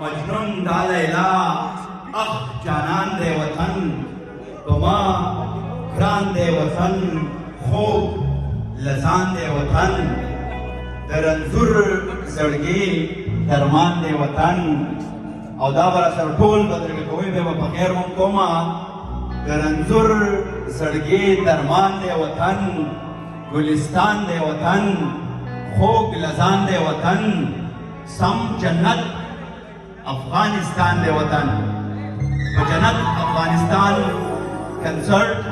मजनून दा लैला अख जानन दे वतन तुमा घरान दे वतन खूब लजान दे वतन दरंजुर सड़गी दरमान दे वतन او دا برا سر ټول بدرګه کوي به په خیر مون کوما درنزور سړګي درمان دی وطن ګلستان دی وطن خوږ لزان دی وطن سم جنت افغانستان دی وطن په جنت افغانستان کنسرت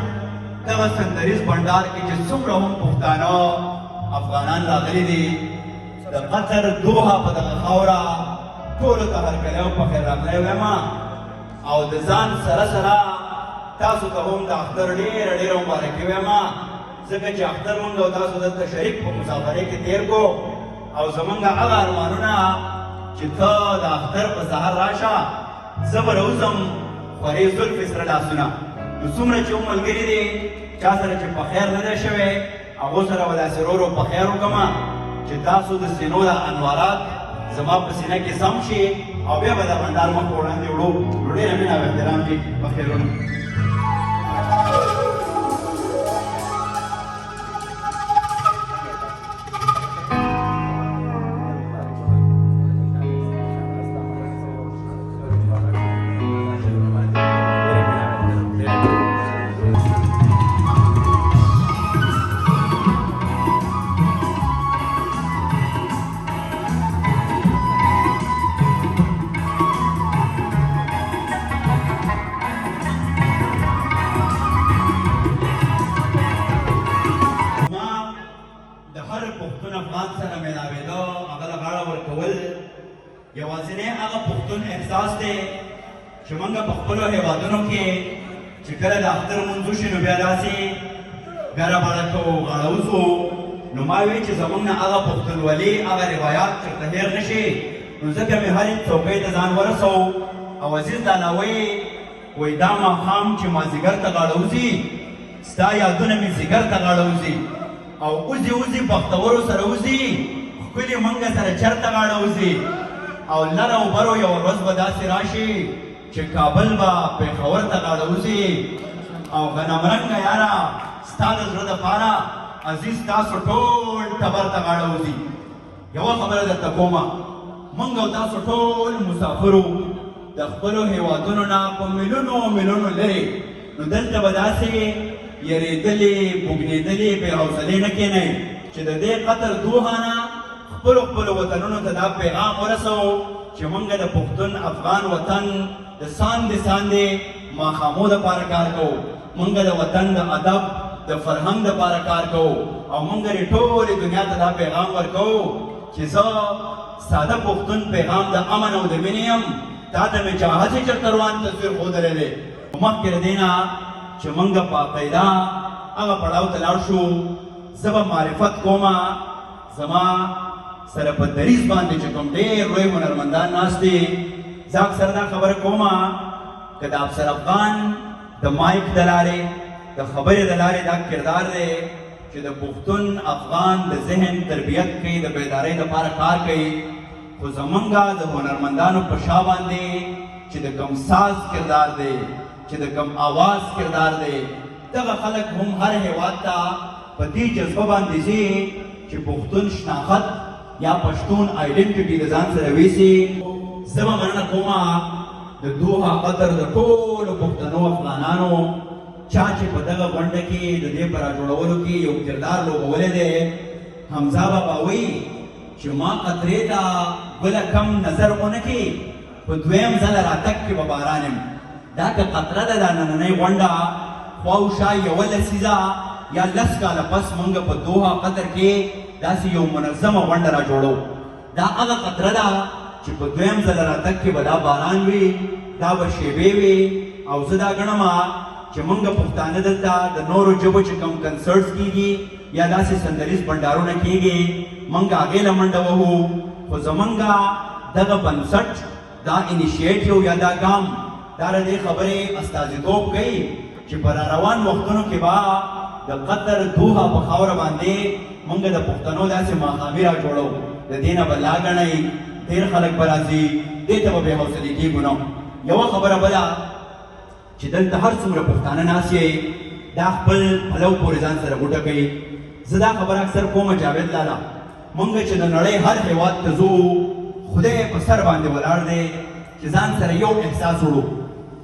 دغه سندریز بندار کې چې څومره هم پښتانه افغانان راغلي دي د قطر دوحه په دغه خاوره ټولو ته هرکلی او په خیر راغلی وایم او د ځان سره سره تاسو ته هم د اختر ډېره ډېره مبارکي وایم ځکه چې اختر مونږ او تاسو دلته شریک په مسافرۍ کې تېر کړو او زمونږ هغه ارمانونه چې ته د اختر په سهار راشه زه به راوځم خورې زلفې سره لاسونه نو څومره چې هم ملګري دي چا سره چې په خیر نه دی شوی هغو سره به داسې ورو ورو په خیر وکړم چې تاسو د سینو د انوارات زما په سینه کې سم شي او بیا به د بندار مخ وړاندې وړو نو ډېره مینه او احترام دي په خیرونه یوازینی هغه پښتون احساس دی چې موږ په خپلو هېوادونو کې چې کله د اختر لمونځ وشي نو بیا داسې ګره بړه کوو غاړه وځو نو ما وی چې زموږ نه هغه پښتونولي هغه روایات چېرته هېر نه شي نو ځکه مې هرې څوکۍ ته ځان ورسوو او عزیز دانا وایي دا ماښام چې مازدیګر ته غاړه وځي ستا یادونه مې ځیګر ته غاړه وځي او وځي وځي بختورو سره وځي ښکلي موږ سره چېرته غاړه وځي او لر او برو یو ورځ به داسې راشي چې کابل به پېښور ته غاړه وځي او غنمرنګه یاره ستا د زړه دپاره عزیز تاسو ټول ټبر ته غاړه وځي یوه خبره درته کومه موږ او تاسو ټول مسافرو د خپلو هېوادونو نه په میلونو میلونو لرې نو دلته به داسې یېرېدلې بوږنېدلې بې حوصلې نه کښېنئ چې د دې قطر دوحه نه خپلو خپلو وطنونو ته دا پیغام ورسوو چې موږ د پښتون افغان وطن د ساندې ساندې ماښامو دپاره کار کوو موږ د وطن د ادب د فرهنګ دپاره کار کوو او موږ د ټولې دنیا ته دا پیغام ورکوو چې زه ساده پښتون پیغام د امن او د مینې یم تا ته مې چا هسې چېرته روان تصویر ښودلی دی مخکې له دې نه چې موږ باقاعده هغه پړاو ته لاړ شو زه به معرفت کومه زما سره په دریځ باندې چې کوم ډېر لوی هنرمندان ناست دي زه اکثر دا خبره کومه که د افسر افغان د مایک د لارې د خبرې د لارې دا کردار دی چې د پښتون افغان د ذهن تربیت کوي د بیدارۍ دپاره کار کوي خو زمونږ د هنرمندانو په شا باندې چې د کوم ساز کردار دی چې د کوم آواز کردار دی دغه خلک هم هر هېواد ته په دې جذبه باندې ځي چې پښتون شناخت یا پښتون آیډنټیټي د ځان سره ویسي زه به مننه کومه د دوحه قطر د ټولو پښتنو افغانانو چا چې په دغه غونډه کې د دې په راجوړولو کې یو کردار لوبولی دی حمزه بابا وایي چې ما قطرې ته بله کم نظر ونه کړي په دویم ځله راتګ کې به باران یم دا که قطره ده دا نننۍ غونډه خواوشا یوه لسیزه یا لس کاله پس موږ په دوحه قطر کې داسې یو منظمه غونډه را جوړو دا هغه قطره ده چې په دویم ځله راتګ کې به دا باران وي دا به شیبې وي او زه دا ګڼم چې موږ پښتانه دلته د نورو ژبو چې کوم کنسرټس کېږي یا داسې سندریز بنډارونه کېږي موږ هغې له منډه وهو خو زموږ دغه بنسټ دا انیشیټیو یا دا ګام دا د دې خبرې استازیتوب کوي چې پر روان وختونو کې با د قطر دوحه په خاوره باندې موږ د پښتنو داسې ماښامي را جوړو د دې نه به لا ګڼئ ډېر خلک به راځي دې ته به بې حوصلې کېږو نو یوه خبره بله چې دلته هر څومره پښتانه ناست یې دا خپل پلو پورې ځان سره غوټه کوي زه دا خبره اکثر کومه جاوید لالا موږ چې د نړۍ هر هېواد ته ځو خدای په سر باندې ولاړ دی چې ځان سره یو احساس وړو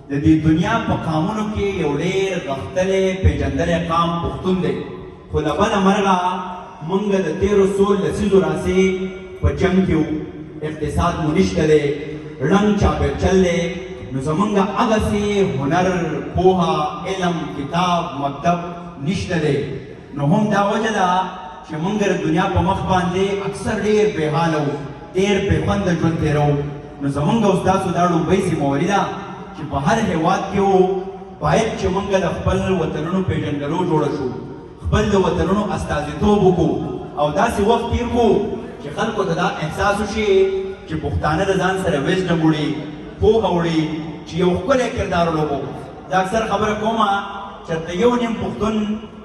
د دې دنیا په قامونو کې یو ډېر غښتلی پېژندلی قام پښتون دی خو له بله مرغه موږ د تېرو څو لسیزو راسې په جنګ کې وو اقتصاد مو نشته دی ړنګ چاپېرچل دی نو زمونږ هغسې هنر پوهه علم کتاب مکتب نشته دی نو هم دا وجه ده چې موږ د دنیا په مخ باندې اکثر ډېر بېحاله وو ډېر بېخونده ژوند تېروو نو زمونږ او ستاسو دا لومړۍ ذمهواري ده چې په هر هېواد کې وو باید چې موږ د خپل وطنونو پېژندلو جوړه شو خپل د وطنونو استازیتوب وکړو او داسې وخت تېر کړو چې خلکو ته دا احساس وشي چې پښتانه د ځان سره ویزډم وړي پوهه وړي چې یو ښکلی کردار ولوبو زه اکثر خبره کومه چېرته یو نیم پښتون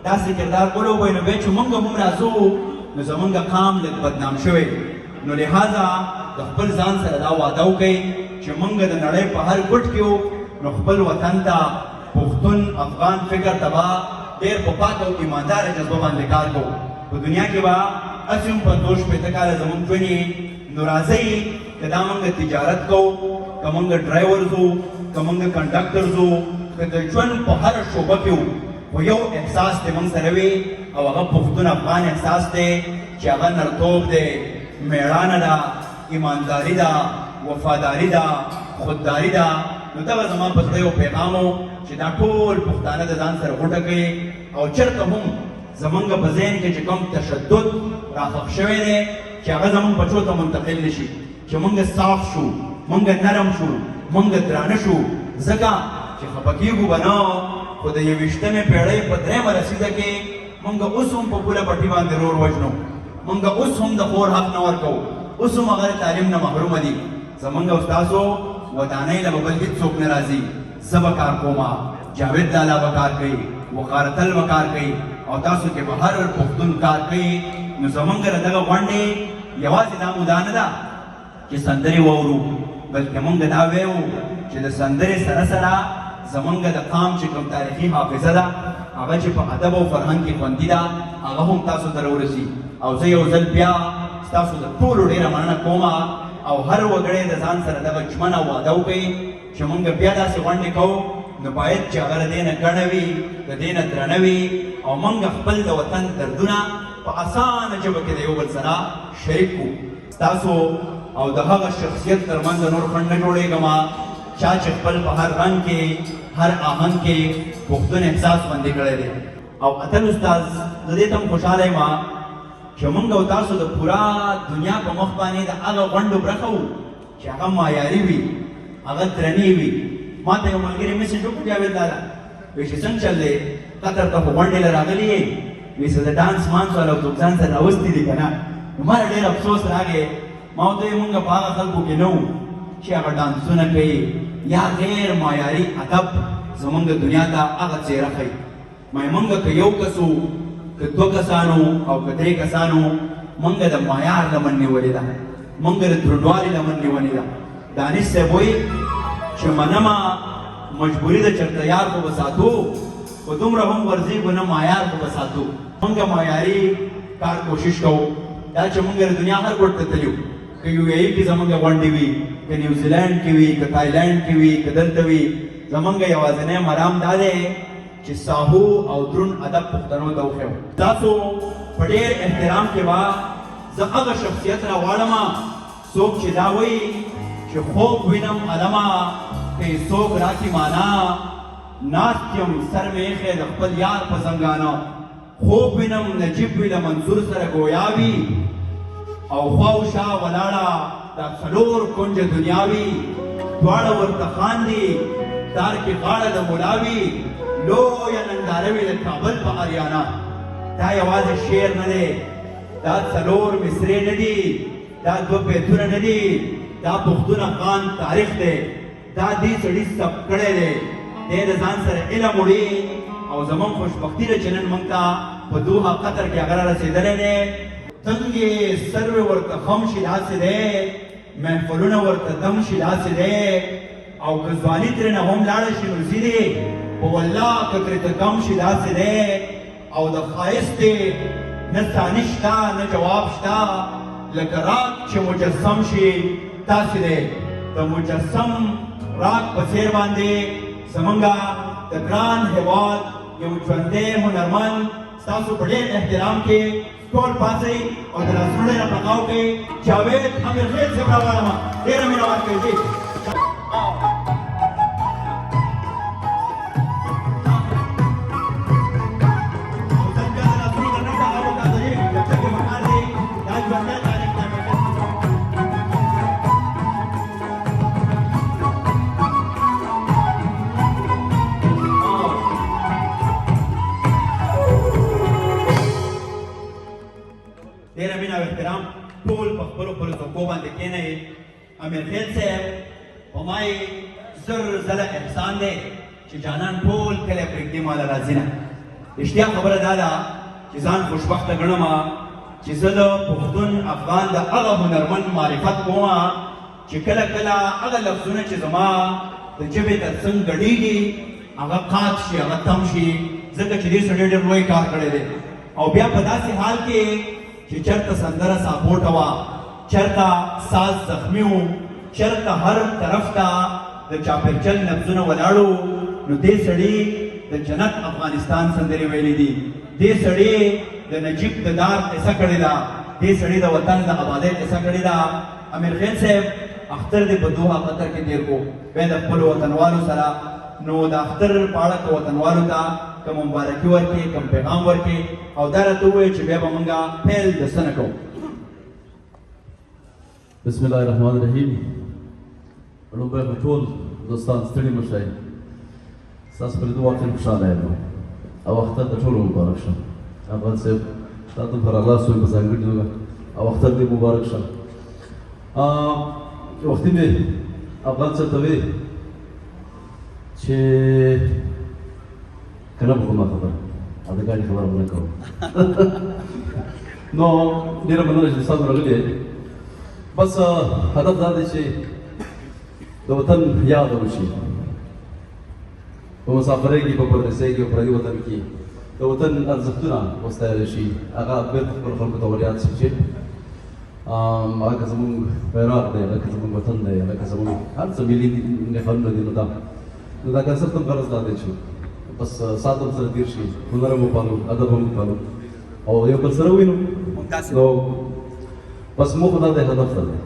داسې کردار ولوبوي نو بیا چې موږ هم راځو نو زموږ قام لږ بدنام شوی نو لہذا د خپل ځان سره دا وعده وکئ چې موږ د نړۍ په هر ګوټ کې وو نو خپل وطن ته پښتون افغان فکر ته به ډېر په پاک او ایمانداره جذبه باندې کار کوو په دنیا کې به هسې هم 50-50 کاله زموږ ژوند یې نو راځئ که دا موږ تجارت کوو که موږ ډرایورز وو که موږ کنډکټرز وو که د ژوند په هره شعبه کې وو خو یو احساس دی موږ سره وي او هغه پښتون افغان احساس دی چې هغه نرتوب دی میړانه ده ایمانداري ده وفاداري ده خودداري ده نو دا به زما په زړه یو پیغام و چې دا ټول پښتانه د ځان سره غوټه کوي او چېرته هم زمونږ په ذهن کې چې کوم تشدد راخښ شوی دی چې هغه زمونږ بچو ته منتقل نه شي چې مونږ صاف شو مونږ نرم شو مونږ درانه شو ځکه چې خفه کېږو به نه خو د 21مې پېړۍ په 3مه لسیزه کې مونږ اوس هم په پوله پټي باندې رور وژنو مونږ اوس هم د خور حق نه ورکوو اوس هم هغه تعلیم نه محرومه دي زمونږ او ستاسو ودانۍ له به بل هېڅوک نه راځي زه به کار کومه جاوید لالا به کار کوي وقارتل به کار کوي او تاسو کې به هر پښتون کار کوي نو زمونږ له دغه غونډې یوازې دا موده نه ده چې سندرې واورو بلکې مونږ دا ویو چې د سندرې سره سره زمونږ د قام چې کوم تاریخي حافظه ده هغه چې په ادب او فرهنګ کې خوندي ده هغه هم تاسو ته راورسي او زه یو ځل بیا ستاسو د ټولو ډېره مننه کومه او هر وګړی د ځان سره دغه ژمنه وعده وکړي چې مونږ بیا داسې غونډې کوو نو باید چې هغه د دې نه ګڼه وي د دې نه درنه وي او مونږ خپل د وطن دردونه په اسانه ژبه کې د یو بل سره شریک کړو ستاسو او د هغه شخصیت ترمنځ نور خنډ نه جوړېږم چا چې خپل په هر رنګ کې هر آهنګ کې پښتون احساس باندې کړی دی او اتل استاد زه دې ته هم خوشحاله یم چې مونږ او تاسو د پورا دنیا په مخ باندې د هغه غونډو برخه وو چې هغه معیاري وي هغه درنې وي ما ته یو ملګري میسېج وکړو جاوید لالا وایي چې څنګه چل دی قطر ته خو غونډې له راغلي یې وایي چې د ډانس مانس والا څوک ځان سره راوستي دي که نه نو ما ډېر افسوس راغی ما ورته وایي مونږ په هغه خلکو کې نه وو چې هغه ډانسونه کوي یا غیر معیاري ادب زمونږ دنیا ته هغه څېره ښیي مونږ که یو کس وو که 2 کسانو او که 3 کسانو مونږ د معیار لمن نیولې ده مونږ د دروندوالي لمن نیولې ده دانش صاحب وایي چې منمه مجبوري ده چېرته یار خو به ساتو خو دومره هم ورځېږو نه معیار خو به ساتو مونږ معیاري کار کوشش کوو دا چې مونږ د دنیا هر ګوټ ته تللي که یو ای کې زمونږ غونډې وي که نیوزیلینډ کې وي که تایلینډ کې وي که دلته وي زمونږ یوازینی مرام دا دی چې ساهو او دروند ادب پښتنو ته وښیو تاسو په ډېر احترام کې به زه هغه شخصیت راغواړم څوک چې دا وایي چې خوب وینم علمه که څوک راکړي معنا ناست یم سر مې ایښی د خپل یار په زنګانه خوب وینم نجیب وي له منصور سره ګویا وي او خوا و شا ولاړه دا څلور کونجه دنیا وي دواړه ورته خاندي دار کې غاړه د ملا وي لویه ننداره وي د کابل په اریانا دا یوازې شعر نه دی دا څلور مصرې نه دي دا 2 بیتونه نه دي دا پښتون افغان تاریخ دی دا دې سړي ثبت کړی دی دې د ځان سره علم وړي او زمون خوشبختی د چنن مونږ ته په دوحه قطر کې هغه رسېدلی دی تنګې سروې ورته خم شي داسې دی محفلونه ورته دم شي داسې دی او که ځواني ترېنه هم لاړه شي نو ځي دی په والله که ترې ته کم شي داسې دی او د ښایست نه ثاني شته نه جواب شته لکه راک چې مجسم شي داسې دی د مجسم راک په څېر باندې زمونږ د ګران هېواد یو ژوندی هنرمند ستاسو په ډېر احترام کې ټول پاڅئ او د لاسونو یې راپرغاو کړئ جاوید امیرخېل صاحب راغواړم ډېره مینه ورکوئ ډېره مینه او احترام ټول په خپلو خپلو څوکو باندې کښېنئ امیرخېل صاحب په ما یې زر ځله احسان دی چې جانان ټول کلی پرېږدي ماله راځي نه رښتیا خبره دا ده چې ځان خوشبخته ګڼم چې زه د پښتون افغان د هغه هنرمند معرفت کوم چې کله کله هغه لفظونه چې زما د ژبې تر څنګ ګډېږي هغه قات شي هغه تم شي ځکه چې دې سړي ډېر لوی کار کړی دی او بیا په داسې حال کې چې چرته سندره ساپوټه وه چرته ساز زخمي و چرته هر طرف ته د چاپېرچل لفظونه ولاړو نو دې سړي د جنت افغانستان سندرې ویلې دي دې سړي د نجیب د دار قصه کړې ده دې سړي د وطن د آبادۍ قصه کړې ده امیرخېل صاحب اختر دې په دوحه قطر کې تېر کو بیا د خپلو وطنوالو سره نو د اختر په اړه که وطنوالو ته که مبارکي ورکړي کم پیغام ورکړي او دا راته ووایي چې بیا به مونږ پیل د څه نه کوو بسم الله الرحمن الرحیم لومړی به ټول دوستان ستړي مه شئ ستاسو په لیدو واقعا خوشحاله یم او اختر د ټولو مبارک شه افغان صاحب تا ته په راغلاست ویم په ځانګړې توګه او اختر دې مبارک شه وختي مې افغان صاحب ته ویې چې که نه به خو ما خبره او د ګاډي خبره به نه کوم نو ډېره مننه چې تاسو راغلي بس هدف دا دی چې د وطن یاد وشي په مسافرۍ کې په پردیسۍ کې په پردي وطن کې د وطن ارزښتونه وستایل شي هغه بېرته خپلو خلکو ته وریاد شي چې هغه زموږ بیرغ دی لکه زموږ وطن دی لکه زموږ هر څه ملي نښانونه دي نو دا کنسرت هم غرض دا دی چې بس ساعت هم سره تېر شي هنر هم وپالو ادب هم وپالو او یو بل سره ووینو نو بس موخه دا دی هدف دا دی